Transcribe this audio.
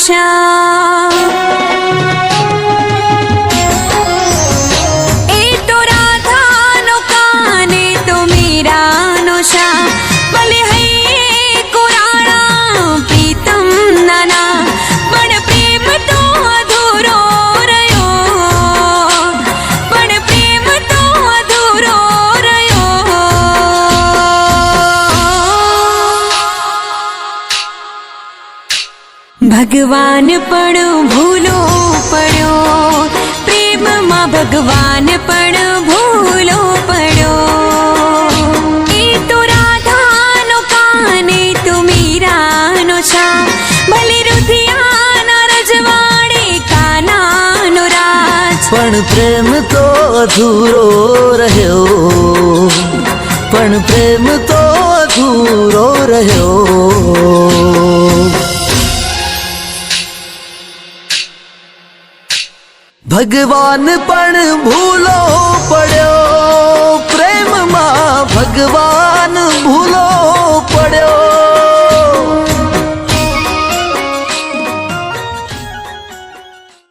श्याम। ए तो राधा नो काने तो मीरा नो श्याम, भले है कुराना प्रीतम नाना, पण प्रेम तो अधूरो रह्यो, पण प्रेम तो अधूरो रह्यो। भगवान पण भूलो पड्यो, प्रेम मां भगवान पण भूलो पड्यो। ए तो राधा नो काने तो मीरा नो श्याम, भले रुधियाना रजवाड़े काना नो राज, पण प्रेम तो अधूरो रह्यो, पण प्रेम तो अधूरो रह्यो। भगवान पण भूलो पड्यो, प्रेम मां भगवान भूलो